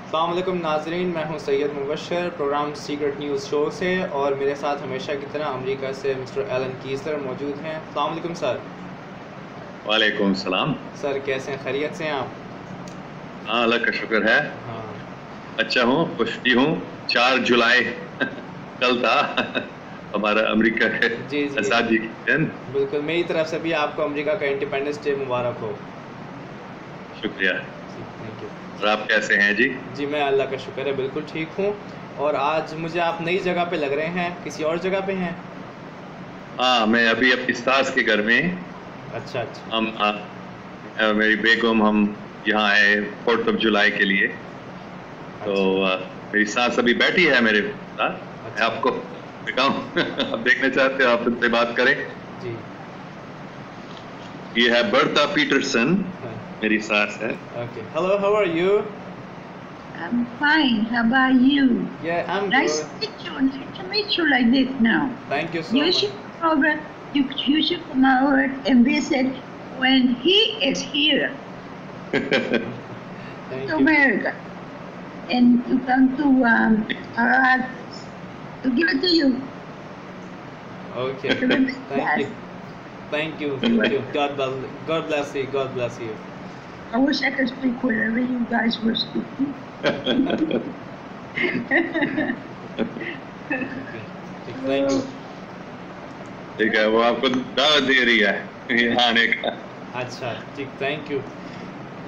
अस्सलाम वालेकुम नाजरीन, मैं हूं Syed Mubashar program secret news show से, और मेरे साथ हमेशा की तरह अमेरिका से मिस्टर एलन कीसलर मौजूद हैं। अस्सलाम वालेकुम सर। वालेकुम सलाम। सर कैसे हैं, खैरियत से हैं आप? हाँ, अल्लाह का शुक्र है। हाँ अच्छा हूँ, खुश भी हूँ। 4 जुलाई कल था हमारा अमेरिका के जी जी आज़ादी की दिन। बिल्कुल, मेरी तरफ से भी आपको अमेरिका का इंडिपेंडेंस डे मुबारक हो। शुक्रिया। Thank you. और आप कैसे हैं जी? जी मैं अल्लाह का शुक्र है बिल्कुल ठीक हूँ। और आज मुझे आप नई जगह पे लग रहे हैं, किसी और जगह पे हैं? हाँ, मैं अभी अपनी सास के घर में। अच्छा अच्छा। हम मेरी बेगम, हम यहाँ आए 4th of जुलाई के लिए। तो मेरी सास अभी बैठी है मेरे साथ। मैं आपको दिखाऊं आप देखना चाहते हो, आप उनसे बात करें। जी ये है बर्ता पीटरसन, मेरी सास है। Okay, hello, how are you? I'm fine. How about you? Yeah, I'm Nice good. to meet you. Nice to meet you like this now. Thank you so You much. should come over. You should come over and visit when he is here Thank to you. America, and you come to our address. To give it to you. Okay. To remember Thank you. us. Thank you. Thank you. God bless you. God bless you. I wish I could speak whatever you guys were speaking. Thank you. ठीक है, वो आपको दावत दे रही है यहाँ आने का। अच्छा ठीक, थैंक यू।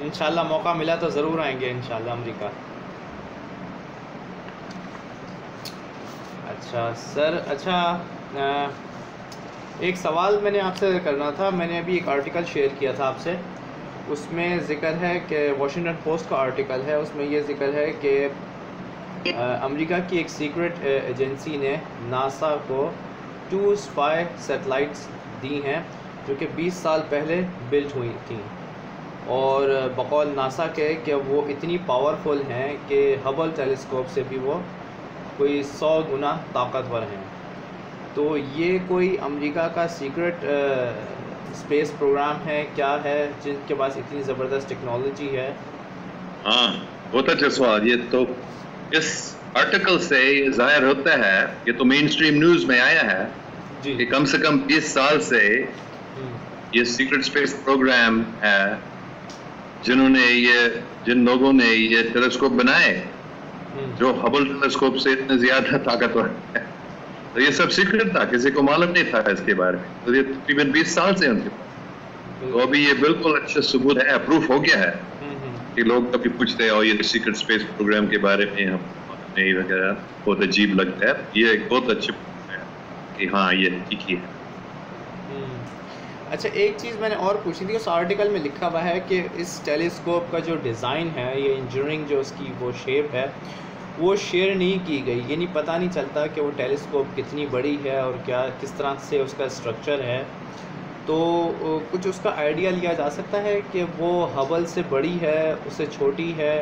इंशाल्लाह मौका मिला तो ज़रूर आएंगे इंशाल्लाह अमेरिका। अच्छा सर, अच्छा एक सवाल मैंने आपसे करना था। मैंने अभी एक आर्टिकल शेयर किया था आपसे, उसमें ज़िक्र है कि वॉशिंगटन पोस्ट का आर्टिकल है, उसमें ये ज़िक्र है कि अमेरिका की एक सीक्रेट एजेंसी ने नासा को 2 स्पाई सैटेलाइट्स दी हैं जो कि 20 साल पहले बिल्ट हुई थी, और बकौल नासा के कि वो इतनी पावरफुल हैं कि हबल टेलीस्कोप से भी वो कोई 100 गुना ताकतवर हैं। तो ये कोई अमेरिका का सीक्रेट स्पेस प्रोग्राम है क्या है, जिनके पास इतनी ज़बरदस्त टेक्नोलॉजी है? हाँ, बहुत अच्छा सवाल। ये तो इस आर्टिकल से जाहिर होता है, ये तो मेन स्ट्रीम न्यूज़ में आया है जी कि कम से कम 20 साल से ये सीक्रेट स्पेस प्रोग्राम है, जिन लोगों ने ये टेलीस्कोप बनाए जो हबल टेलीस्कोप से इतने ज्यादा ताकतवर है। तो ये सब सीक्रेट था, किसी को मालूम नहीं था इसके बारे में। तो ये तकरीबन 20 साल से उनके पास। तो अभी ये बिल्कुल अच्छा सबूत है, प्रूफ हो गया है कि लोग कभी पूछते हैं और ये सीक्रेट स्पेस प्रोग्राम के बारे में हम नहीं वगैरह, बहुत अजीब लगता है। ये एक बहुत अच्छी है कि हाँ ये ठीक ही है। अच्छा, एक चीज़ मैंने और पूछी थी। उस आर्टिकल में लिखा हुआ है कि इस टेलीस्कोप का जो डिज़ाइन है, ये इंजीनियरिंग जो उसकी वो शेप है, वो शेयर नहीं की गई। यानी पता नहीं चलता कि वो टेलीस्कोप कितनी बड़ी है और क्या किस तरह से उसका स्ट्रक्चर है। तो कुछ उसका आइडिया लिया जा सकता है कि वो हबल से बड़ी है, उससे छोटी है,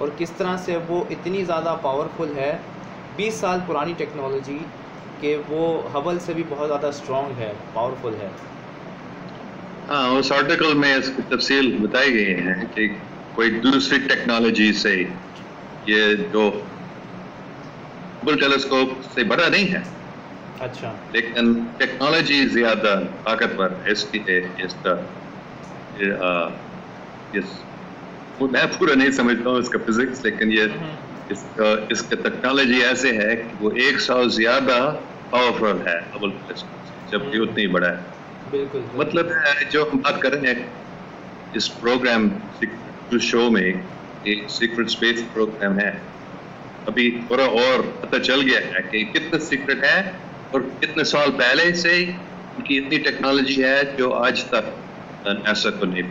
और किस तरह से वो इतनी ज़्यादा पावरफुल है, 20 साल पुरानी टेक्नोलॉजी, कि वो हबल से भी बहुत ज़्यादा स्ट्रॉन्ग है, पावरफुल है। हाँ, उस आर्टिकल में इसकी तफसील बताई गई है कि कोई दूसरी टेक्नोलॉजी से ये जो हबल टेलीस्कोप से बड़ा नहीं है। अच्छा, लेकिन टेक्नोलॉजी ज्यादा ताकतवर है इसका मैं पूरा नहीं समझता हूँ इसका फिजिक्स, लेकिन ये इसका टेक्नोलॉजी ऐसे है कि वो 100 ज्यादा पावरफुल है हबल टेलीस्कोप से, जबकि उतनी बड़ा है। बिल्कुल। मतलब है, जो हम बात कर रहे हैं इस प्रोग्राम शो में, एक सीक्रेट स्पेस प्रोग्राम है, अभी थोड़ा और पता चल गया है कि कितना सीक्रेट है और कितने साल पहले से उनकी इतनी टेक्नोलॉजी है जो आज तक नासा को नहीं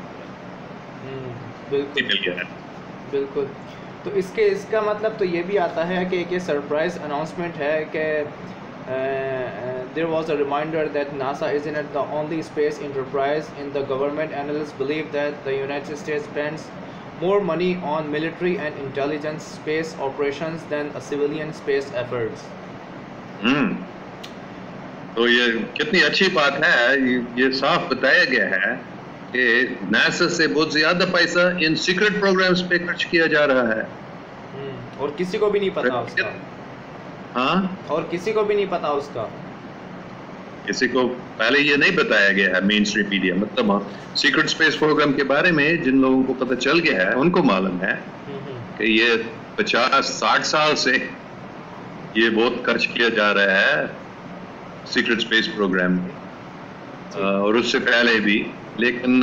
बिल्कुल मिल गया है। बिल्कुल। तो इसका मतलब तो ये भी आता है कि एक सरप्राइज अनाउंसमेंट है कि there was a reminder that NASA isn't the only space enterprise in the government. Analysts believe that the United States spends more money on military and intelligence space operations than a civilian space efforts. तो ये कितनी अच्छी बात है। ये साफ बताया गया है कि नासा से बहुत ज्यादा पैसा इन सीक्रेट प्रोग्राम्स पे खर्च किया जा रहा है। और किसी को भी नहीं पता उसका। हाँ, और किसी को भी नहीं पता उसका। किसी को पहले ये नहीं बताया गया है मेन स्ट्रीम मीडिया, मतलब सीक्रेट स्पेस प्रोग्राम के बारे में जिन लोगों को पता चल गया है उनको मालूम है कि ये 50-60 साल से ये बहुत खर्च किया जा रहा है सीक्रेट स्पेस प्रोग्राम में, और उससे पहले भी। लेकिन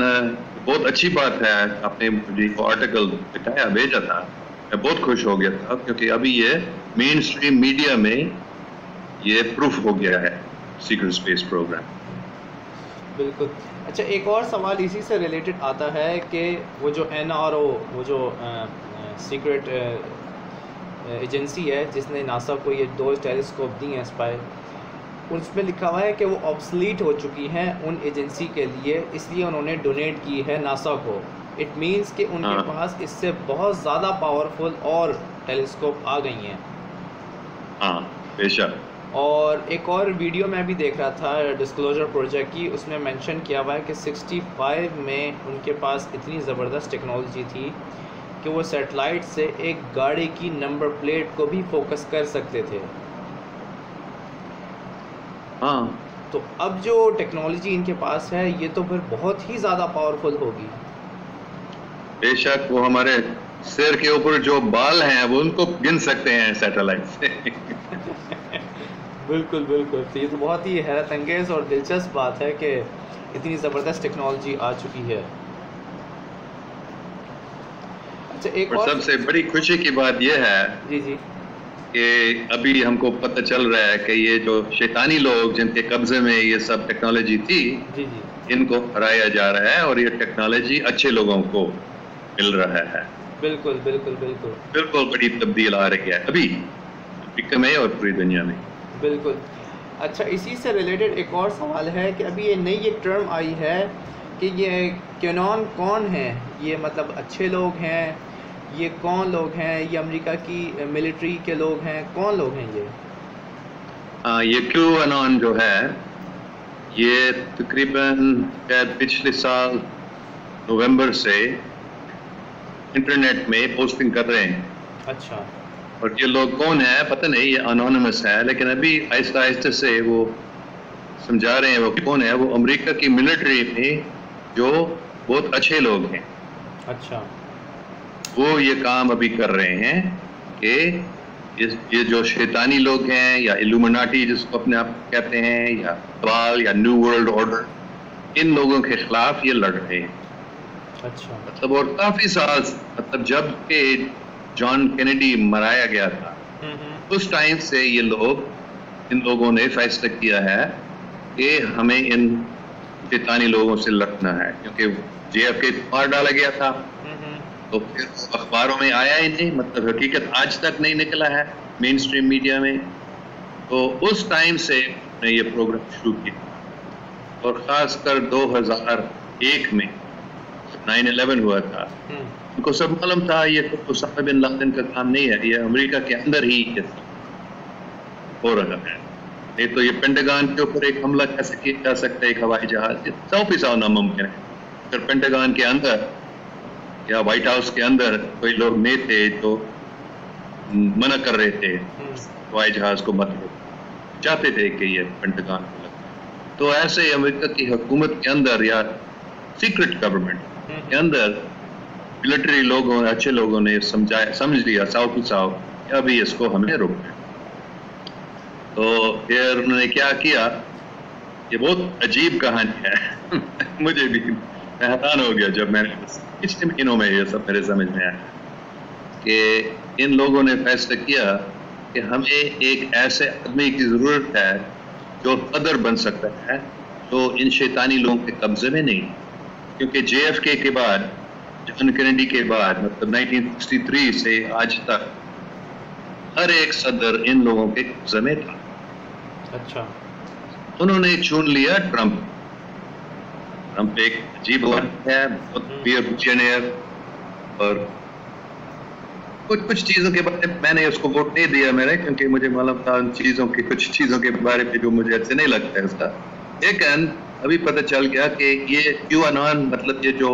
बहुत अच्छी बात है, आपने मुझे आर्टिकल दिखाया, भेजा था, मैं बहुत खुश हो गया था, क्योंकि अभी ये मेन स्ट्रीम मीडिया में ये प्रूफ हो गया है सीक्रेट स्पेस प्रोग्राम। बिल्कुल। अच्छा, एक और सवाल इसी से रिलेटेड आता है कि वो जो NRO, वो जो सीक्रेट एजेंसी है जिसने नासा को ये 2 टेलीस्कोप दी हैं स्पाई, उसमें लिखा हुआ है कि वो ऑब्सलीट हो चुकी हैं उन एजेंसी के लिए, इसलिए उन्होंने डोनेट की है नासा को। इट मींस कि उनके पास इससे बहुत ज़्यादा पावरफुल और टेलीस्कोप आ गई हैं। हाँ, बेशक। और एक और वीडियो मैं भी देख रहा था डिस्क्लोजर प्रोजेक्ट की, उसमें मेंशन किया हुआ है कि 65 में उनके पास इतनी ज़बरदस्त टेक्नोलॉजी थी कि वो सैटेलाइट से एक गाड़ी की नंबर प्लेट को भी फोकस कर सकते थे। हाँ, तो अब जो टेक्नोलॉजी इनके पास है ये तो फिर बहुत ही ज़्यादा पावरफुल होगी। बेशक, वो हमारे सिर के ऊपर जो बाल हैं वो उनको गिन सकते हैं सैटेलाइट से। बिल्कुल बिल्कुल। तो ये तो बहुत ही हैरत अंगेज़ और दिलचस्प बात है कि इतनी ज़बरदस्त टेक्नोलॉजी आ चुकी है। अच्छा, एक और सबसे बड़ी खुशी की बात यह है जी जी कि अभी हमको पता चल रहा है कि ये जो शैतानी लोग जिनके कब्जे में ये सब टेक्नोलॉजी थी, जी जी, इनको हराया जा रहा है और ये टेक्नोलॉजी अच्छे लोगों को मिल रहा है। बिल्कुल बिल्कुल बिल्कुल बिल्कुल बड़ी तब्दील आ रही है अभी अमेरिका में और पूरी दुनिया में। बिल्कुल। अच्छा, इसी से रिलेटेड एक और सवाल है कि अभी ये नई एक टर्म आई है कि ये क्यूनॉन कौन है, ये मतलब अच्छे लोग हैं, ये कौन लोग हैं, ये अमेरिका की मिलिट्री के लोग हैं, कौन लोग हैं ये? ये QAnon जो है ये तकरीबन पिछले साल नवंबर से इंटरनेट में पोस्टिंग कर रहे हैं। अच्छा। और ये लोग कौन है पता नहीं, ये अनोनिमस है, लेकिन अभी आहिस्ता आहिस्ता से वो समझा रहे हैं वो कौन है। वो अमेरिका की मिलिट्री में जो बहुत अच्छे लोग हैं। अच्छा। वो ये काम अभी कर रहे हैं कि ये जो शैतानी लोग हैं या इल्यूमिनाटी जिसको अपने आप कहते हैं, या बाल या न्यू वर्ल्ड ऑर्डर, इन लोगों के खिलाफ ये लड़ रहे हैं। अच्छा। मतलब और काफी साल, मतलब जब के जॉन कैनेडी मराया गया था उस टाइम से ये लोग, इन लोगों ने फैसला किया है कि हमें इन शैतानी लोगों से लड़ना है, क्योंकि JFK मार डाला गया था। तो फिर अखबारों में आया ही नहीं, मतलब हकीकत आज तक नहीं निकला है मेन स्ट्रीम मीडिया में। तो उस टाइम से मैंने ये प्रोग्राम शुरू किया, और खासकर 2001 में 9/11 हुआ था, उनको सब मालूम था ये तो उसामा बिन लादेन का काम नहीं है, ये अमेरिका के अंदर ही हो रहा है। नहीं तो ये पेंटागन के ऊपर एक हमला कैसे किया जा सकता है, एक हवाई जहाज, 100% नामुमकिन है। फिर पेंटागन के अंदर या व्हाइट हाउस के अंदर कोई लोग नहीं थे जो मना कर रहे थे हवाई जहाज को मत चाहते थे कि ये पेंटागन को लगे। तो ऐसे अमेरिका की हुकूमत के अंदर या सीक्रेट गवर्नमेंट के अंदर मिलिट्री लोगों, अच्छे लोगों ने समझ लिया साव अभी इसको हमें रोकना है। तो फिर उन्होंने क्या किया, ये बहुत अजीब कहानी है मुझे भी मैं हैरान हो गया जब मैंने पिछले महीनों में ये सब मेरे समझ में आया कि इन लोगों ने फैसला किया कि हमें एक ऐसे आदमी की जरूरत है जो सदर बन सकता है, जो इन शैतानी लोगों के कब्जे में नहीं। क्योंकि JFK के बाद, जॉन कैनेडी के बाद, मतलब 1963 से आज तक हर एक सदर इन लोगों के कब्जे में था। अच्छा। उन्होंने चुन लिया ट्रंप एक अजीब है, बहुत विजनर, और कुछ चीजों के बारे में मैंने उसको वोट नहीं दिया मैंने, क्योंकि मुझे मालूम था उन चीजों की, कुछ चीजों के बारे में जो मुझे अच्छे नहीं लगता है उसका। लेकिन अभी पता चल गया कि ये QAnon, मतलब ये जो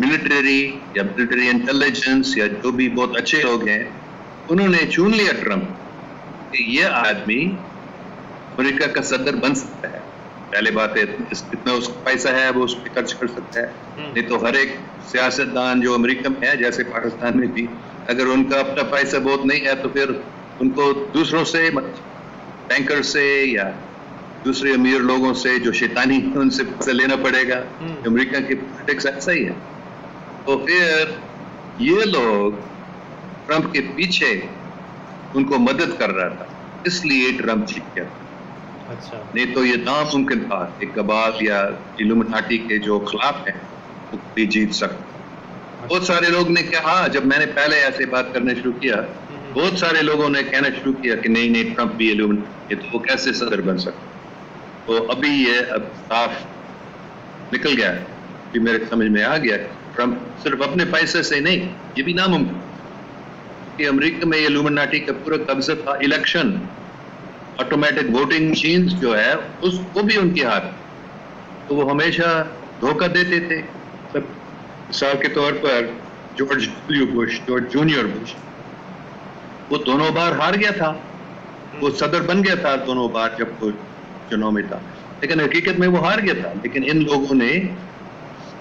मिलिट्री या मिलिट्री इंटेलिजेंस या जो भी बहुत अच्छे लोग हैं, उन्होंने चुन लिया ट्रम्प कि ये आदमी अमेरिका का सदर बन सकता है। पहले बात है इतना उसका पैसा है वो उस पर खर्च कर सकता है, नहीं तो हर एक सियासतदान जो अमेरिका में है जैसे पाकिस्तान में भी, अगर उनका अपना पैसा बहुत नहीं है तो फिर उनको दूसरों से, बैंकर से या दूसरे अमीर लोगों से जो शैतानी उनसे पैसा लेना पड़ेगा। अमेरिका की पॉलिटिक्स ऐसा ही है। तो फिर ये लोग ट्रम्प के पीछे उनको मदद कर रहा था, इसलिए ट्रम्प जीत गया। अच्छा। नहीं तो ये नामुमकिन था कि कबाब या इल्यूमिनाटी के जो खिलाफ है वो भी जीत सकते। बहुत सारे लोग ने कहा, जब मैंने पहले ऐसे बात करना शुरू किया, बहुत सारे लोगों ने कहना शुरू किया कि नहीं नहीं ट्रम्प भी इल्यूमिनाटी, तो वो कैसे सदर बन सकता। तो अभी ये अब साफ निकल गया है कि मेरे समझ में आ गया, ट्रम्प सिर्फ अपने पैसे से नहीं, ये भी नामुमकिन कि अमेरिका में इल्यूमिनाटी का पूरा कब्जा था। इलेक्शन ऑटोमेटिक वोटिंग मशीन जो है उसको भी उनके हाथ, तो वो हमेशा धोखा देते थे। सब मिसाल के तौर पर George W Bush, George junior Bush, वो दोनों बार हार गया था, वो सदर बन गया था दोनों बार जब वो चुनाव में था, लेकिन हकीकत में वो हार गया था। लेकिन इन लोगों ने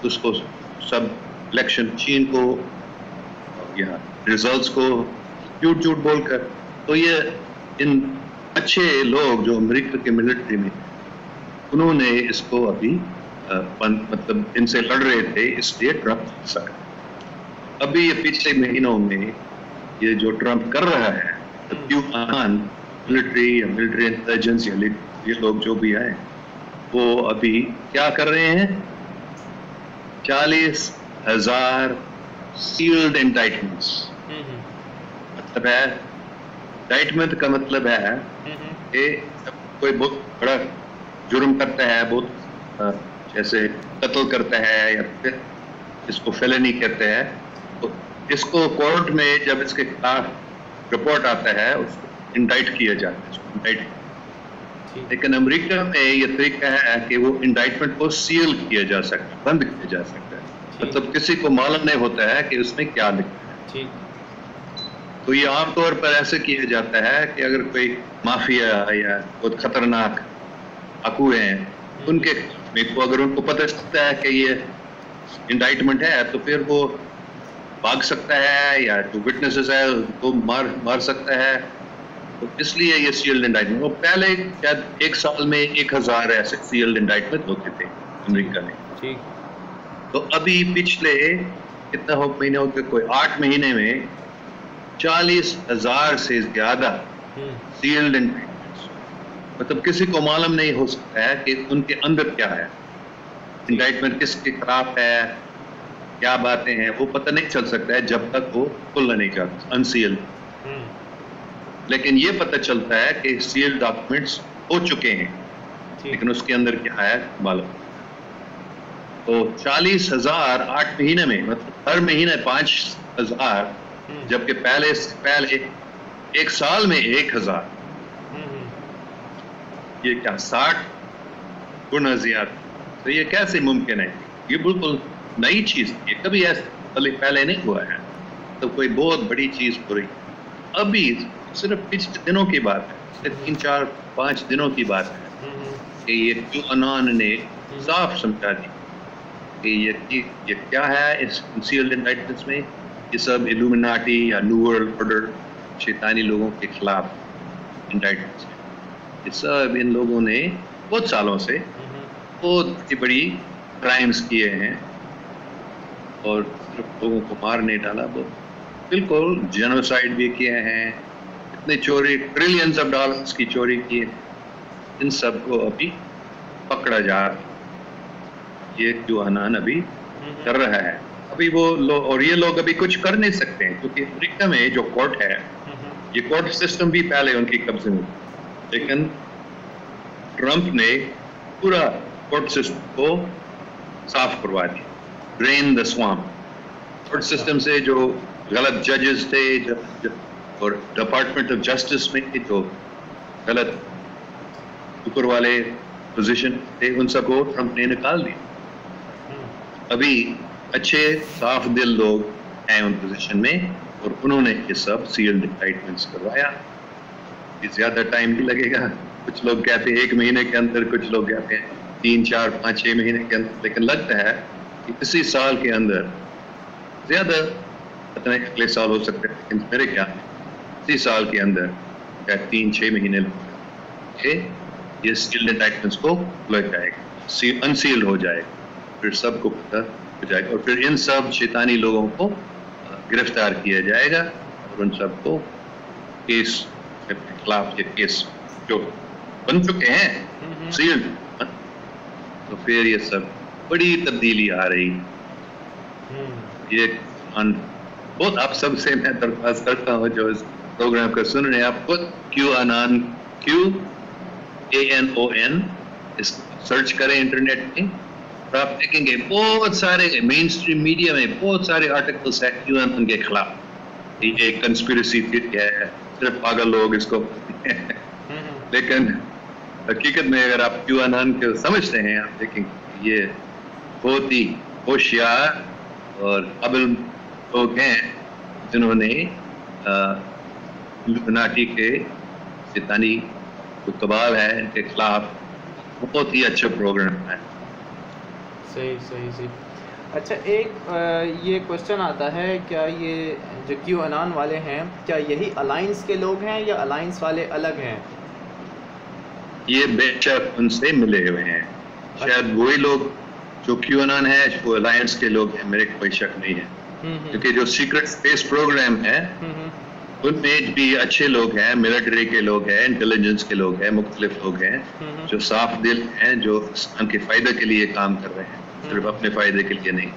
उसको सब इलेक्शन मशीन को या रिजल्ट्स को झूठ झूठ बोलकर, तो ये इन अच्छे लोग जो अमेरिका के मिलिट्री में, उन्होंने इसको अभी मतलब इनसे लड़ रहे थे, इसलिए ट्रम्प सका। अभी ये पिछले महीनों में ये जो ट्रम्प कर रहा है, मिलिट्री या मिलिट्री इंटेलिजेंस या ये लोग जो भी आए, वो अभी क्या कर रहे हैं, 40,000 सील्ड इंडाइटमेंट्स। मतलब है, इंडाइटमेंट का मतलब है कि कोई बहुत बड़ा जुर्म करता है, बहुत जैसे कत्ल करता है या फिर इसको फेलनी कहते हैं, तो इसको कोर्ट में जब इसके खिलाफ रिपोर्ट आता है उसको इंडाइट किया जाता है, उसको इंडाइट। लेकिन अमेरिका में ये तरीका है कि वो इंडाइटमेंट को सील किया जा सकता है, बंद किया जा सकता है, मतलब किसी को मालूम नहीं होता है कि उसमें क्या लिखा है। तो ये आमतौर पर ऐसे किया जाता है कि अगर कोई माफिया या बहुत खतरनाक डाकू हैं, उनके को अगर उनको पता चलता है कि ये इंडाइटमेंट है, तो फिर वो भाग सकता है या जो विटनेसेस है उनको मार सकता है। तो इसलिए ये सील्ड इंडाइटमेंट, वो पहले शायद एक साल में 1000 ऐसे सील्ड इंडाइटमेंट होते थे अमेरिका में। तो अभी पिछले कितना महीने हो गए, कोई 8 महीने में 40,000 से ज्यादा सील्ड इंडाइटमेंट्स। मतलब किसी को मालूम नहीं हो सकता है कि उनके अंदर क्या है, इंडाइटमेंट किसके खिलाफ है, क्या बातें हैं, वो पता नहीं चल सकता है जब तक वो खुला नहीं जाता, अनसील्ड। लेकिन ये पता चलता है कि सील्ड डॉक्यूमेंट्स हो चुके हैं, लेकिन उसके अंदर क्या है मालूम। तो 40,000 8 महीने में, मतलब हर महीने 5,000, जबकि पहले एक साल में 1,000। ये क्या 60 गुना ज्यादा। तो ये कैसे मुमकिन है? ये बिल्कुल नई चीज है, कभी ऐसा पहले नहीं हुआ है, तो कोई बहुत बड़ी चीज हो रही। अभी सिर्फ पिछले दिनों की बात है, 3 4 5 दिनों की बात है कि ये QAnon ने साफ समझा दी कि ये क्या है इस सील्ड इंडाइटमेंट्स में। ये सब इल्यूमिनाटी या न्यू वर्ल्ड ऑर्डर शैतानी लोगों के खिलाफ इंडाइटमेंट्स हैं। ये सब इन लोगों ने बहुत सालों से बहुत बड़ी क्राइम्स किए हैं और सिर्फ लोगों को मार नहीं डाला, बिल्कुल जेनोसाइड भी किए हैं, इतने चोरी, ट्रिलियंस ऑफ डॉलर्स की चोरी की है। इन सब को अभी पकड़ा जा रहा है। ये QAnon अभी कर रहा है। अभी वो लोग, और ये लोग अभी कुछ कर नहीं सकते हैं क्योंकि अमेरिका में जो कोर्ट है, ये कोर्ट सिस्टम भी पहले उनकी कब्जे में, लेकिन ट्रम्प ने पूरा कोर्ट सिस्टम को साफ करवा दिया, drain the swamp. Court system से जो गलत जजेस थे और डिपार्टमेंट ऑफ जस्टिस में जो गलत ऊपर वाले पोजीशन थे, उन सबको ट्रम्प ने निकाल दिया। अभी अच्छे साफ दिल लोग हैं उन पोजीशन में, और उन्होंने ये सब सील्ड इंडाइटमेंट्स करवाया। ये ज़्यादा टाइम नहीं लगेगा, कुछ लोग कहते हैं 1 महीने के अंदर, कुछ लोग कहते हैं 3, 4, 5, 6 महीने के अंदर, लेकिन लगता है कि इसी साल के अंदर, ज़्यादा पता नहीं अगले साल हो सकते हैं, लेकिन मेरे ख्याल में इसी साल के अंदर क्या 3-6 महीने लगेंगे, ये सील्ड इंडाइटमेंट्स को लग जाएगा, अनसील्ड हो जाएगा, फिर सबको पता हो जाएगा और फिर इन सब शैतानी लोगों को गिरफ्तार किया जाएगा और उन सबको केस के खिलाफ ये केस जो बन चुके हैं सील्ड, तो फिर ये सब बड़ी तब्दीली आ रही। ये बहुत आप सबसे मैं दरख्वास्त करता हूँ जो इस प्रोग्राम को सुन रहे हैं, आप खुद QAnon QAnon इसको सर्च करें इंटरनेट में, तो आप देखेंगे बहुत सारे मेन स्ट्रीम मीडिया में बहुत सारे आर्टिकल्स है QAnon के खिलाफ। ये एक कंस्पिरेसी थ्योरी है, सिर्फ पागल लोग इसको लेकिन हकीकत में अगर आप QAnon को समझते हैं, आप देखेंगे ये बहुत ही होशियार और काबिल लोग हैं जिन्होंने इल्यूमिनाटी के शैतानी जो कबाल है इनके खिलाफ बहुत ही अच्छा प्रोग्राम है। सही सही सही। अच्छा, एक ये क्वेश्चन आता है, क्या ये जो QAnon वाले हैं क्या यही अलायंस के लोग हैं या अलायंस वाले अलग हैं? ये बेशक उनसे मिले हुए हैं, शायद वही लोग जो QAnon है वो अलायंस के लोग हैं, मेरे कोई शक नहीं है, क्योंकि जो सीक्रेट स्पेस प्रोग्राम है उनमें भी अच्छे लोग हैं, मिलिट्री के लोग हैं, इंटेलिजेंस के लोग हैं, मुख्तलिफ लोग हैं जो साफ दिल हैं, जो उनके फायदे के लिए काम कर रहे हैं, सिर्फ अपने फायदे के लिए नहीं।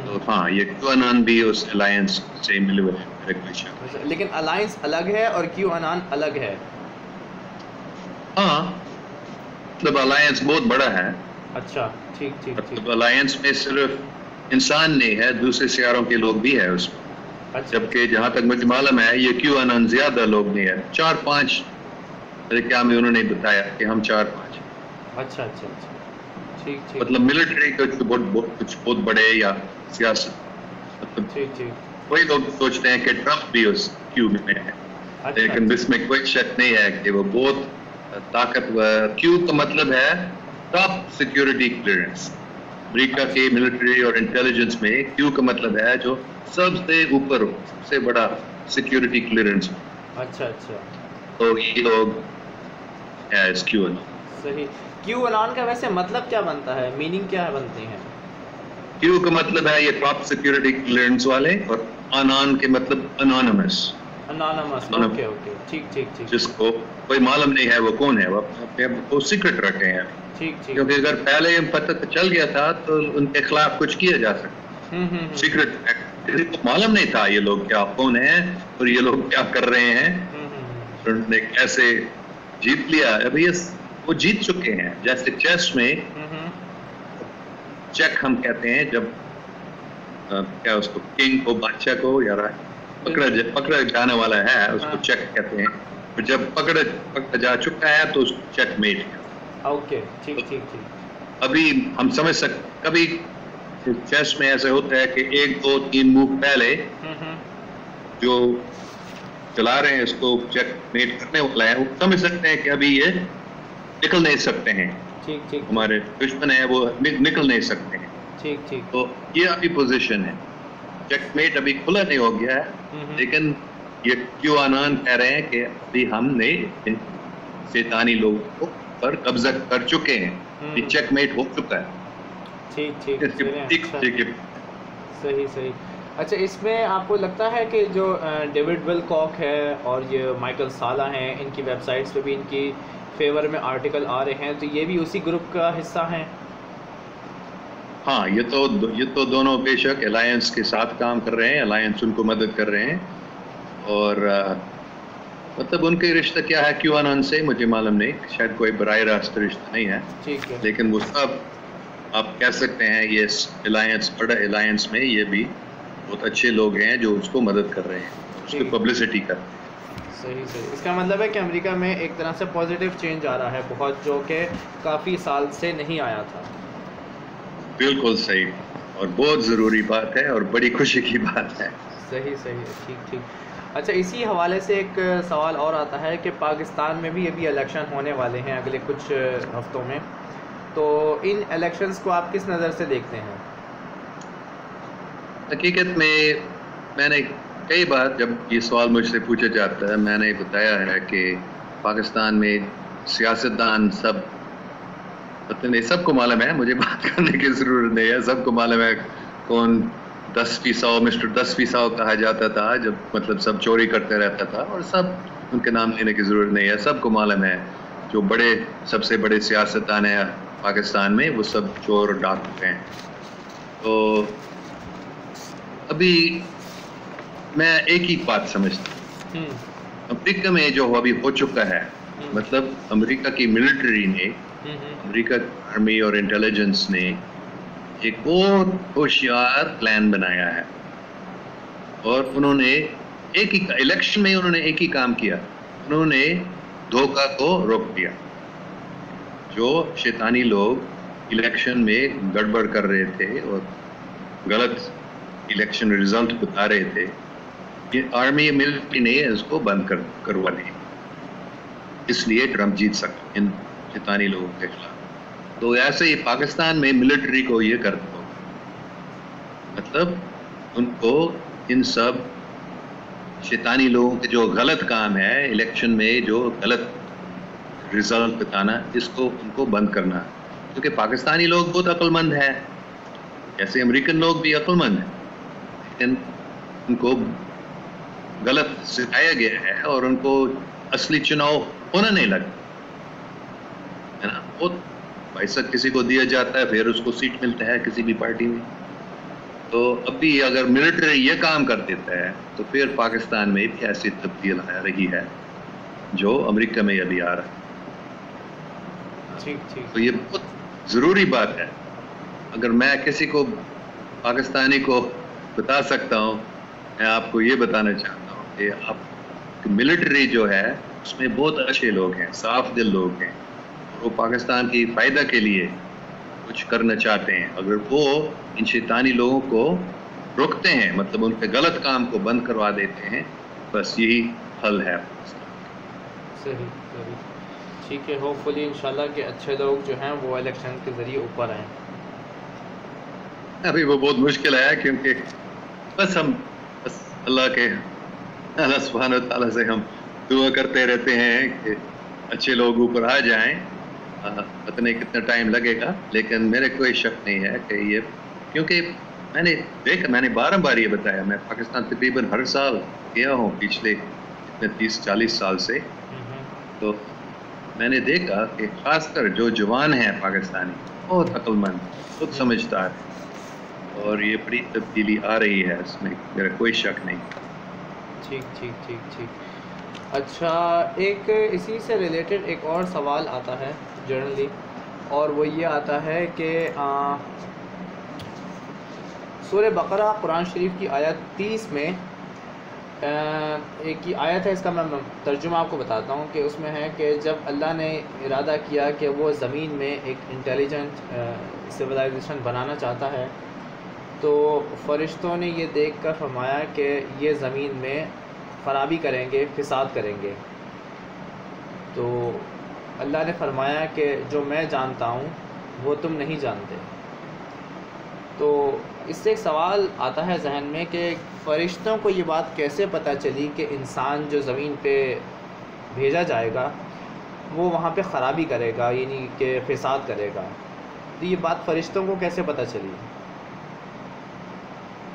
तो हाँ, ये QAnon भी उस अलायंस से मिले हुए हैं, मेरे कोई शक नहीं। लेकिन अलायंस अलग है और QAnon अलग है? हाँ, मतलब अलायंस बहुत बड़ा है। अच्छा, ठीक ठीक ठीक। मतलब अलायंस में सिर्फ इंसान नहीं है, दूसरे सियारों के लोग भी है उसमें। अच्छा, जबकि जहाँ तक मुझे मालूम है ये QAnon ज्यादा लोग नहीं है, 4-5 मेरे ख्याल में उन्होंने बताया कि हम 4-5। अच्छा अच्छा अच्छा, ठीक ठीक। मतलब मिलिट्री कुछ बहुत बड़े या सियासत, मतलब ठीक ठीक। वही लोग सोचते हैं कि ट्रम्प भी उस क्यू में है, अच्छा, लेकिन इसमें कोई शक नहीं है कि वो बहुत ताकतवर। क्यू का मतलब है टॉप सिक्योरिटी क्लियरेंस। अमेरिका के मिलिट्री और इंटेलिजेंस में क्यू का मतलब है जो सबसे ऊपर हो, सबसे बड़ा सिक्योरिटी क्लियरेंस। अच्छा अच्छा, तो ये लोग है इस QAnon। सही। QAnon का वैसे मतलब क्या बनता है, मीनिंग क्या बनती है? क्यू का मतलब है ये टॉप सिक्योरिटी क्लियरेंस वाले, और अनॉन के मतलब अनोनिमस। अनोनिमस, ओके ओके, ठीक ठीक ठीक। जिसको कोई मालूम नहीं है वो कौन है, वो अपने को सीक्रेट रखे हैं, ठीक ठीक। क्योंकि अगर पहले पता चल गया था तो उनके खिलाफ कुछ किया जा सकता। सीक्रेट किसी को मालूम नहीं था ये लोग क्या कौन है और ये लोग क्या कर रहे हैं, उन्होंने कैसे जीत लिया। अभी ये वो जीत चुके हैं। जैसे चेस में चेक हम कहते हैं, जब क्या उसको किंग को, बादशाह को या पकड़ा जाने वाला है उसको चेक कहते हैं, और जब पकड़ा जा चुका है तो उसको चेकमेट कहते हैं। ओके, ठीक ठीक ठीक। अभी हम समझ सकते, कभी चेस में ऐसा होता है कि 1, 2, 3 मूव पहले जो चला रहे हैं इसको चेकमेट करने वाला है, वो समझ सकते हैं कि अभी ये निकल नहीं सकते हैं, ठीक ठीक। हमारे दुश्मन है वो निकल नहीं सकते हैं, ठीक ठीक। तो ये अभी पोजीशन है। चेकमेट अभी खुला नहीं हो गया है, लेकिन ये QAnon कह रहे हैं कि अभी हमने शैतानी लोगों पर कब्जा कर चुके हैं, ये चेकमेट हो चुका है। ठीक ठीक, ठीक। सही सही। अच्छा, इसमें आपको लगता है कि जो डेविड विलकॉक है और ये माइकल साला हैं, इनकी वेबसाइट्स पे भी इनकी फेवर में आर्टिकल आ रहे हैं, तो ये भी उसी ग्रुप का हिस्सा हैं? हाँ, ये तो दोनों बेशक अलायंस के साथ काम कर रहे हैं, अलायंस उनको मदद कर रहे हैं, और मतलब उनके रिश्ता क्या है QAnon से मुझे मालूम नहीं, शायद कोई बराह रास्त रिश्ता नहीं है, ठीक है, लेकिन वो सब आप कह सकते हैं ये अलायंस, बड़ा अलायंस में ये भी बहुत अच्छे लोग हैं जो उसको मदद कर रहे हैं, उसकी पब्लिसिटी कर रहे हैं। सही सही। इसका मतलब है कि अमेरिका में एक तरह से पॉजिटिव चेंज आ रहा है बहुत, जो कि काफ़ी साल से नहीं आया था। बिल्कुल सही, और बहुत ज़रूरी बात है और बड़ी खुशी की बात है। सही सही, ठीक ठीक। अच्छा, इसी हवाले से एक सवाल और आता है कि पाकिस्तान में भी अभी इलेक्शन होने वाले हैं अगले कुछ हफ्तों में, तो इन इलेक्शंस को आप किस नज़र से देखते हैं? हकीकत में मैंने कई बार जब ये सवाल मुझसे पूछा जाता है, मैंने बताया है कि पाकिस्तान में सियासतदान सब पता नहीं, सबको मालूम है, मुझे बात करने की ज़रूरत नहीं है, सबको मालूम है कौन 10% मिस्टर 10% कहा जाता था, जब मतलब सब चोरी करते रहता था, और सब उनके नाम लेने की ज़रूरत नहीं है, सबको मालूम है जो बड़े सबसे बड़े सियासतदान हैं पाकिस्तान में वो सब चोर और डाकू हैं। तो अभी मैं एक ही बात समझता हूँ, अमेरिका में जो अभी हो चुका है, मतलब अमेरिका की मिलिट्री ने, अमेरिका आर्मी और इंटेलिजेंस ने एक बहुत होशियार प्लान बनाया है, और उन्होंने एक ही इलेक्शन में उन्होंने एक ही काम किया, उन्होंने धोखा को रोक दिया। जो शैतानी लोग इलेक्शन में गड़बड़ कर रहे थे और गलत इलेक्शन रिजल्ट बता रहे थे, ये आर्मी मिलिट्री ने इसको बंद करवा दिया, इसलिए ट्रंप जीत सका इन शैतानी लोगों के खिलाफ। तो ऐसे ही पाकिस्तान में मिलिट्री को ये करता हो, मतलब उनको इन सब शैतानी लोगों के जो गलत काम है इलेक्शन में, जो गलत रिजल्ट बताना, इसको उनको बंद करना, क्योंकि पाकिस्तानी लोग बहुत अक्लमंद हैं, जैसे अमेरिकन लोग भी अक्लमंद हैं, लेकिन उनको गलत सिखाया गया है और उनको असली चुनाव होना नहीं लगा, है ना। बहुत पैसा किसी को दिया जाता है, फिर उसको सीट मिलता है किसी भी पार्टी में। तो अभी अगर मिलिट्री ये काम कर देता है तो फिर पाकिस्तान में भी ऐसी तब्दील आ रही है जो अमेरिका में अभी आ रहा है। ठीक ठीक। तो ये बहुत ज़रूरी बात है। अगर मैं किसी को पाकिस्तानी को बता सकता हूँ, मैं आपको ये बताना चाहता हूँ कि आप मिलिट्री जो है उसमें बहुत अच्छे लोग हैं, साफ दिल लोग हैं, वो पाकिस्तान की फ़ायदा के लिए कुछ करना चाहते हैं। अगर वो इन शैतानी लोगों को रोकते हैं, मतलब उनके गलत काम को बंद करवा देते हैं, बस यही हल है। सही सही, ठीक है। होपफुली इंशाल्लाह के अच्छे लोग जो हैं वो इलेक्शन के ज़रिए ऊपर आएँ। अभी वो बहुत मुश्किल है, क्योंकि बस अल्लाह सुब्हानहू व तआला से हम दुआ करते रहते हैं कि अच्छे लोग ऊपर आ जाएं। पता नहीं कितना टाइम लगेगा, लेकिन मेरे कोई शक नहीं है कि ये, क्योंकि मैंने बार ये बताया, मैं पाकिस्तान तकरीबन हर साल गया हूँ पिछले 30-40 साल से। तो मैंने देखा कि खासकर जो जवान हैं पाकिस्तानी बहुत अक्लमंद, बहुत समझदार, और ये बड़ी तब्दीली आ रही है, इसमें मेरा कोई शक नहीं। ठीक ठीक ठीक ठीक। अच्छा, एक इसी से रिलेटेड एक और सवाल आता है जनरली, और वो ये आता है कि सूरह बकरा कुरान शरीफ की आयत 30 में एक ही आयत है, इसका मैं तर्जुमा आपको बताता हूँ कि उसमें है कि जब अल्लाह ने इरादा किया कि वो ज़मीन में एक इंटेलिजेंट सिविलाइजेशन बनाना चाहता है, तो फ़रिश्तों ने ये देखकर फरमाया कि ये ज़मीन में ख़राबी करेंगे, फ़साद करेंगे। तो अल्लाह ने फरमाया कि जो मैं जानता हूँ वो तुम नहीं जानते। तो इससे एक सवाल आता है जहन में कि फ़रिश्तों को ये बात कैसे पता चली कि इंसान जो ज़मीन पे भेजा जाएगा वो वहाँ पे ख़राबी करेगा, यानी कि फ़साद करेगा। तो ये बात फ़रिश्तों को कैसे पता चली?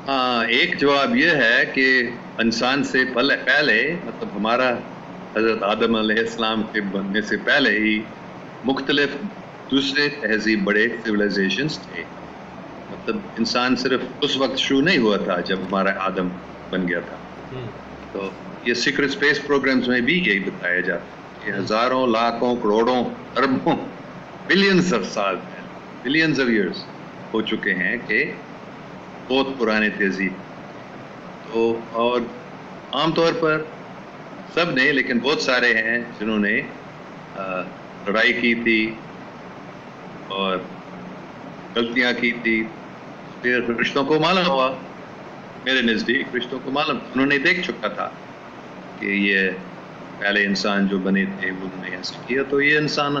हाँ, एक जवाब ये है कि इंसान से पहले मतलब हमारा हज़रत आदम अलैहिस्सलाम के बनने से पहले ही मुख्तलिफ दूसरे तहज़ीब बड़े सिविलाइजेशंस थे। मतलब इंसान सिर्फ उस वक्त शुरू नहीं हुआ था जब हमारा आदम बन गया था। तो ये सीक्रेट स्पेस प्रोग्राम्स में भी यही बताया जाता है कि हज़ारों, लाखों, करोड़ों, अरबों, बिलियंस ऑफ साल, बिलियंस ऑफ ईयर्स हो चुके हैं कि बहुत पुराने तहज़ीब। तो और आमतौर पर सब ने, लेकिन बहुत सारे हैं जिन्होंने लड़ाई की थी और गलतियां की थी, फिर रिश्तों को मालूम हुआ मेरे नज़दीक रिश्तों को मालूम, उन्होंने देख चुका था कि ये पहले इंसान जो बने थे उन्होंने ऐसा किया, तो ये इंसान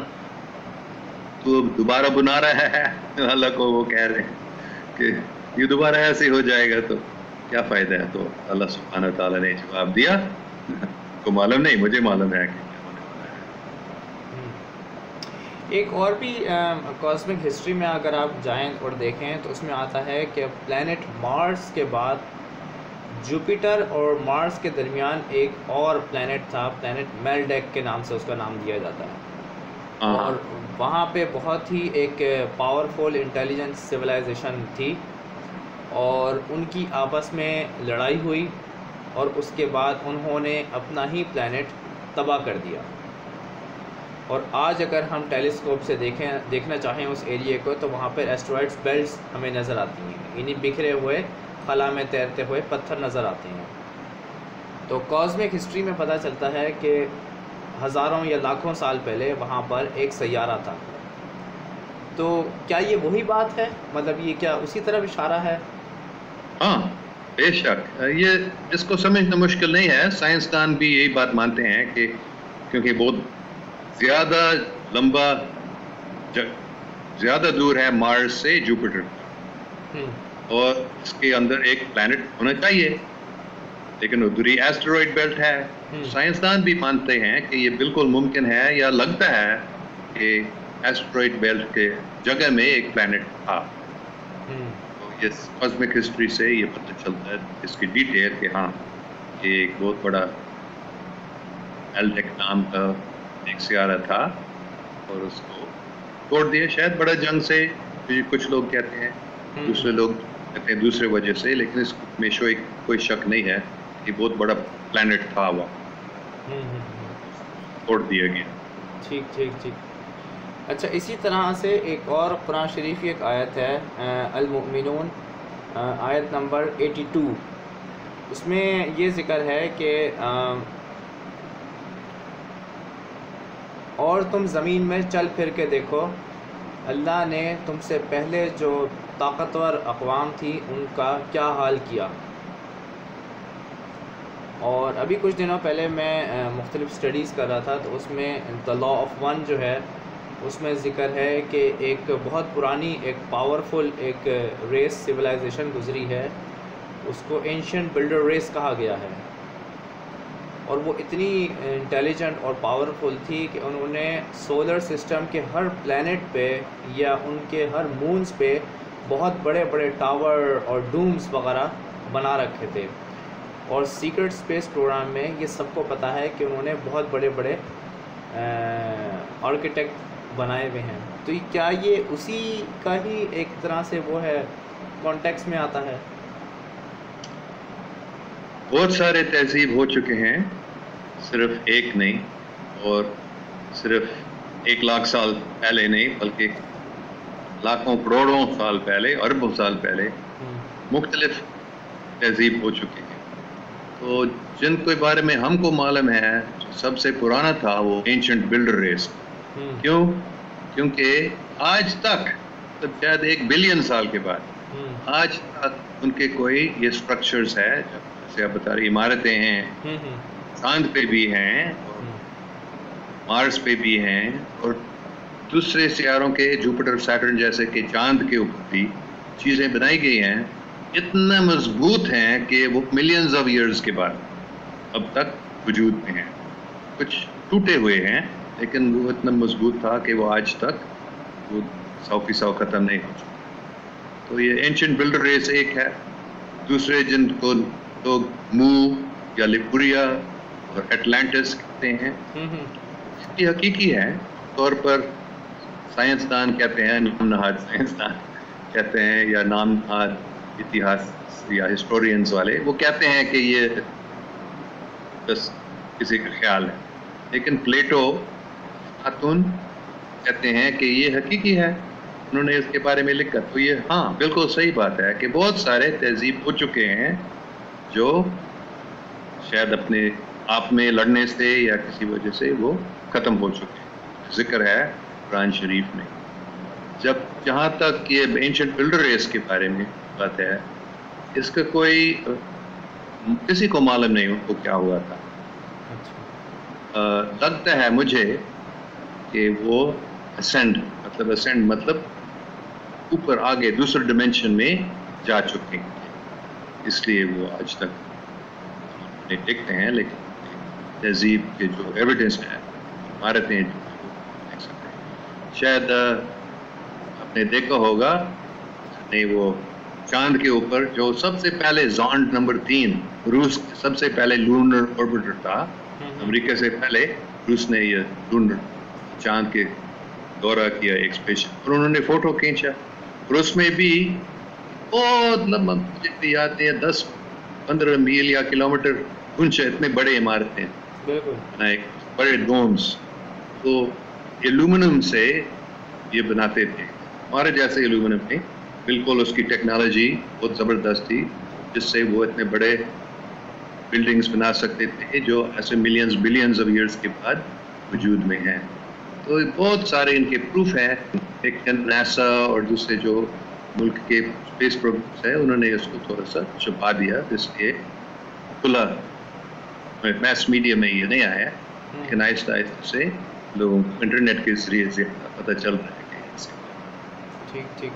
तो दोबारा बुला रहा है, अल्लाह को वो कह रहे हैं कि ये दोबारा ऐसे हो जाएगा तो क्या फ़ायदा है। तो अल्लाह सुब्हानहू व तआला ने जवाब दिया, को मालूम नहीं, मुझे मालूम है कि क्या होने वाला है। एक और भी कॉस्मिक हिस्ट्री में अगर आप जाएं और देखें तो उसमें आता है कि प्लैनेट मार्स के बाद जुपिटर और मार्स के दरमियान एक और प्लैनेट था, प्लैनेट मेलडेक के नाम से उसका नाम दिया जाता है। और वहाँ पे बहुत ही एक पावरफुल इंटेलिजेंस सिविलाइजेशन थी और उनकी आपस में लड़ाई हुई और उसके बाद उन्होंने अपना ही प्लैनेट तबाह कर दिया। और आज अगर हम टेलीस्कोप से देखना चाहें उस एरिया को तो वहाँ पर एस्टेरॉयड्स बेल्ट्स हमें नज़र आती हैं, इन्हीं बिखरे हुए खला में तैरते हुए पत्थर नज़र आते हैं। तो कॉस्मिक हिस्ट्री में पता चलता है कि हज़ारों या लाखों साल पहले वहाँ पर एक सैयारा था। तो क्या ये वही बात है, मतलब ये क्या उसी तरफ इशारा है? हाँ बेशक, ये इसको समझना मुश्किल नहीं है। साइंसदान भी यही बात मानते हैं कि क्योंकि बहुत ज़्यादा लंबा ज़्यादा दूर है मार्स से जुपिटर और इसके अंदर एक प्लैनेट होना चाहिए, लेकिन उधरी एस्टेरॉयड बेल्ट है। साइंसदान भी मानते हैं कि ये बिल्कुल मुमकिन है या लगता है कि एस्टेरॉयड बेल्ट के जगह में एक प्लैनेट था। तो ये कॉस्मिक हिस्ट्री से ये पता चलता है इसकी डिटेल कि हाँ ये एक बहुत बड़ा एल्डेक नाम का एक सियारा था और उसको तोड़ दिया, शायद बड़ा जंग से, कुछ लोग कहते हैं, दूसरे लोग कहते हैं दूसरे वजह से, लेकिन इसमें कोई शक नहीं है कि बहुत बड़ा प्लैनेट था वो तोड़ दिया गया। ठीक ठीक ठीक। अच्छा, इसी तरह से एक और कुरान शरीफ की एक आयत है अल-मुमिनून आयत नंबर 82, उसमें ये ज़िक्र है कि और तुम ज़मीन में चल फिर के देखो, अल्लाह ने तुमसे पहले जो ताकतवर अक़वाम थी उनका क्या हाल किया। और अभी कुछ दिनों पहले मैं मुख्तलिफ़ स्टडीज़ कर रहा था तो उसमें द लॉ ऑफ वन जो है उसमें ज़िक्र है कि एक बहुत पुरानी एक पावरफुल एक रेस सिविलाइजेशन गुज़री है, उसको एंशिएंट बिल्डर रेस कहा गया है। और वो इतनी इंटेलिजेंट और पावरफुल थी कि उन्होंने सोलर सिस्टम के हर प्लैनेट पे या उनके हर मून्स पे बहुत बड़े बड़े टावर और डूम्स वगैरह बना रखे थे। और सीक्रेट स्पेस प्रोग्राम में ये सबको पता है कि उन्होंने बहुत बड़े बड़े आर्किटेक्ट बनाए हुए हैं। तो क्या ये उसी का ही एक तरह से वो है, कॉन्टेक्स्ट में आता है? बहुत सारे तहजीब हो चुके हैं, सिर्फ एक नहीं और सिर्फ 1 लाख साल पहले नहीं बल्कि लाखों करोड़ों साल पहले, अरबों साल पहले मुख्तलिफ तहजीब हो चुकी है। तो जिनके बारे में हमको मालूम है जो सबसे पुराना था वो एंशिएंट बिल्डर रेस। क्यों? क्योंकि आज तक तो शायद 1 बिलियन साल के बाद आज तक उनके कोई ये स्ट्रक्चर्स है, जैसे आप बता रही इमारतें हैं, चांद पे भी हैं और मार्स पे भी हैं और दूसरे सियारों के जुपिटर सैटर्न जैसे कि चांद के ऊपर भी चीज़ें बनाई गई हैं, इतना मजबूत हैं कि वो मिलियंस ऑफ ईयर्स के बाद अब तक वजूद में हैं। कुछ टूटे हुए हैं लेकिन वो इतना मजबूत था कि वो आज तक वो 100% ख़त्म नहीं हो चुका। तो ये एंशिएंट बिल्डर रेस एक है। दूसरे जिनको लोग मू या लिपुरिया और एटलांटिस कहते हैं, ये हकीकी है तौर पर साइंसदान कहते हैं, नाम नहाद साइंसदान कहते हैं या नाम नहाद इतिहास या हिस्टोरियंस वाले, वो कहते हैं कि ये बस किसी का ख्याल है। लेकिन प्लेटो खातून कहते हैं कि ये हकीकी है, उन्होंने इसके बारे में लिखा। तो ये हाँ बिल्कुल सही बात है कि बहुत सारे तहजीब हो चुके हैं जो शायद अपने आप में लड़ने से या किसी वजह से वो ख़त्म हो चुके हैं। जिक्र है कुरान शरीफ में। जहाँ तक ये एंशिएंट बिल्डर रेस के बारे में बात है इसका कोई किसी को मालूम नहीं उनको क्या हुआ था। लगता है मुझे कि वो असेंड मतलब ऊपर आगे दूसरे डिमेंशन में जा चुके हैं, इसलिए वो आज तक नहीं देखते हैं। लेकिन तहजीब के जो एविडेंस है, इमारतें देख सकते हैं। शायद आपने देखा होगा नहीं, वो चांद के ऊपर जो सबसे पहले ज़ॉन्ड नंबर 3 रूस सबसे पहले लूनर ऑर्बिटर था, अमेरिका से पहले रूस ने ये लूनर चांद के दौरा किया एक स्पेशल, और उन्होंने फोटो खींचा। और उसमें भी बहुत लंबा, मुझे भी याद है 10-15 मील या किलोमीटर ऊंचे इतने बड़े इमारतें, बड़े डोम्स, तो एल्यूमिनियम से ये बनाते थे। हमारे जैसे एल्यूमिनियम नहीं, बिल्कुल उसकी टेक्नोलॉजी बहुत ज़बरदस्त थी, जिससे वो इतने बड़े बिल्डिंग्स बना सकते थे जो ऐसे मिलियंस बिलियंस ऑफ ईयर्स के बाद वजूद में हैं। तो बहुत सारे इनके प्रूफ हैं। एक नासा और दूसरे जो मुल्क के स्पेस प्रोग्राम्स है, उन्होंने इसको थोड़ा सा छुपा दिया, इसलिए खुला मैस मीडिया में ये नहीं आया, लेकिन आहिस्ता आहिस्ता से लोगों को इंटरनेट के जरिए से पता चल रहा है कि ठीक ठीक।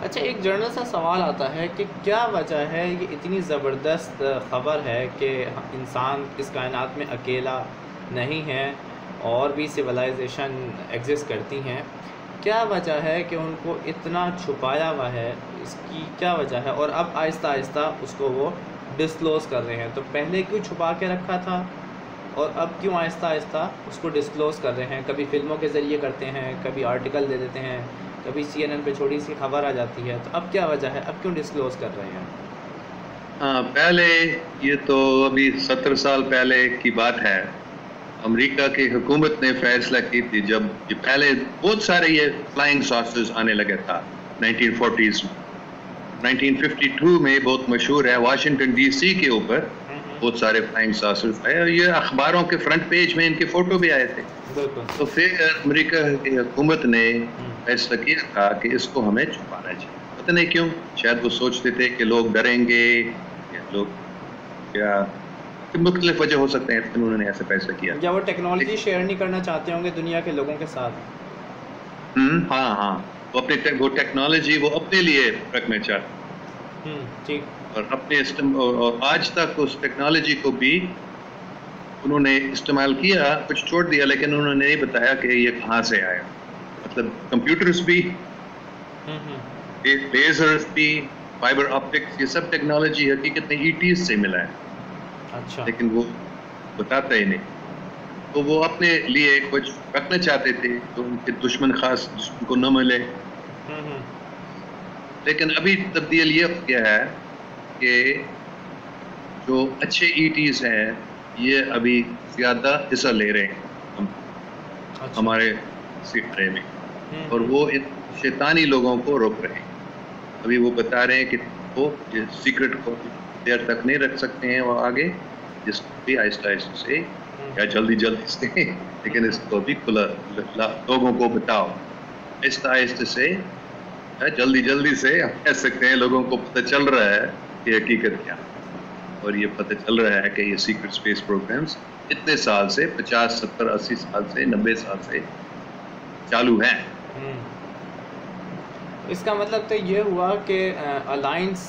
अच्छा, एक जनरल सा सवाल आता है कि क्या वजह है ये इतनी ज़बरदस्त ख़बर है कि इंसान इस कायनात में अकेला नहीं है और भी सिविलाइजेशन एग्जिस्ट करती हैं, क्या वजह है कि उनको इतना छुपाया हुआ है, इसकी क्या वजह है? और अब आहिस्ता आहिस्ता उसको वो डिस्क्लोज़ कर रहे हैं, तो पहले क्यों छुपा के रखा था और अब क्यों आहिस्ता आहिस्ता उसको डिस्क्लोज़ कर रहे हैं? कभी फिल्मों के ज़रिए करते हैं, कभी आर्टिकल दे देते हैं, कभी CNN पे छोटी सी खबर आ जाती है, तो अब क्या वजह है, अब क्यों डिस्क्लोज़ कर रहे हैं? हाँ, पहले ये तो अभी 17 साल पहले की बात है। अमेरिका की हुकूमत ने फैसला की थी, जब ये पहले बहुत सारे ये फ्लाइंग सॉसेस आने लगे था 1940s में। 1952 में बहुत मशहूर है, वाशिंगटन DC के ऊपर बहुत सारे फ्लाइंग सॉसेस आए और ये अखबारों के फ्रंट पेज में इनके फोटो भी आए थे। तो फिर अमेरिका की हुकूमत ने फैसला किया था कि इसको हमें छुपाना चाहिए। पता नहीं क्यों, शायद वो सोचते थे कि लोग डरेंगे या लोग क्या मुख्तलिफ वजह हो सकते हैं, लेकिन उन्होंने ऐसा फैसला किया। या वो टेक्नोलॉजी शेयर नहीं करना चाहते होंगे दुनिया के लोगों के साथ। हाँ, वो अपने वो टेक्नोलॉजी वो अपने लिए रखना चाहते। ठीक। और अपने और आज तक उस टेक्नोलॉजी को भी उन्होंने इस्तेमाल किया, कुछ छोड़ दिया, लेकिन उन्होंने नहीं बताया कि ये कहाँ से आया। मतलब कंप्यूटर्स भी, लेजर्स भी, फाइबर ऑप्टिक्स, ये सब टेक्नोलॉजी हकीकत में ETs से मिला है। अच्छा। लेकिन वो बताता ही नहीं, तो वो अपने लिए कुछ रखना चाहते थे तो उनके दुश्मन को न मिले। लेकिन अभी तब्दील ये हो गया है कि जो अच्छे ETs हैं ये अभी ज़्यादा हिस्सा ले रहे हैं हमारे सिलसिले में, और वो इन शैतानी लोगों को रोक रहे हैं। अभी वो बता रहे हैं कि वो ये सीक्रेट को देर तक नहीं रख सकते हैं, वो आगे जिसको भी आहिस्ता आहिस्ता से या जल्दी से, लेकिन इसको भी खुला लोगों को बताओ आहिस्ता आहिस्ता से, जल्दी से हम कह सकते हैं लोगों को पता चल रहा है कि हकीकत क्या, और ये पता चल रहा है कि ये सीक्रेट स्पेस प्रोग्राम्स इतने साल से 50, 70, 80 साल से 90 साल से चालू हैं। इसका मतलब तो ये हुआ कि अलायंस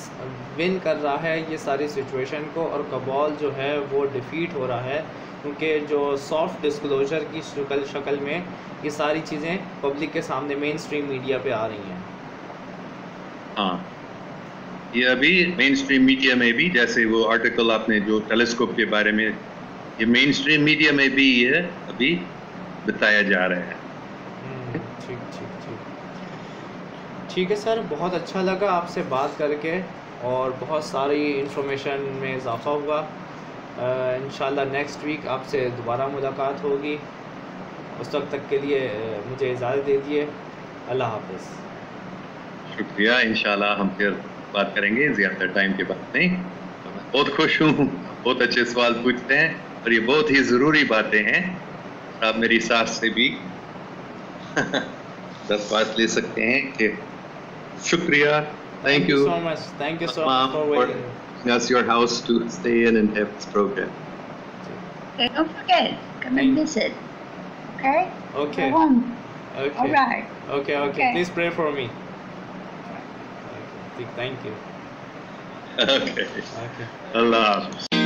विन कर रहा है ये सारी सिचुएशन को, और कबाल जो है वो डिफीट हो रहा है, क्योंकि जो सॉफ्ट डिस्क्लोजर की शक्ल में ये सारी चीज़ें पब्लिक के सामने मेन स्ट्रीम मीडिया पे आ रही हैं। हाँ, ये अभी मेन स्ट्रीम मीडिया में भी, जैसे वो आर्टिकल आपने जो टेलीस्कोप के बारे में, ये मेन स्ट्रीम मीडिया में भी ये अभी बताया जा रहा है। ठीक है सर, बहुत अच्छा लगा आपसे बात करके और बहुत सारी इंफॉर्मेशन में इजाफ़ा हुआ। इंशाल्लाह नेक्स्ट वीक आपसे दोबारा मुलाकात होगी। उस वक्त तक के लिए मुझे इजाज़त दे दिए। अल्लाह हाफ़िज़। शुक्रिया, इंशाल्लाह हम फिर बात करेंगे ज़्यादा टाइम के बाद नहीं। बहुत खुश हूँ, बहुत अच्छे सवाल पूछते हैं और ये बहुत ही ज़रूरी बातें हैं। आप मेरी सास से भी दरख्वास्त ले सकते हैं कि शुक्रिया Thank you so much. Thank you so Mom, much for waiting. That's your house to stay in and have this program. Okay, don't forget, come and visit. Okay? Okay. Go home. Okay. All right. Okay. Okay. Please pray for me. Okay. Thank you. Okay. Okay. Allah Hafiz.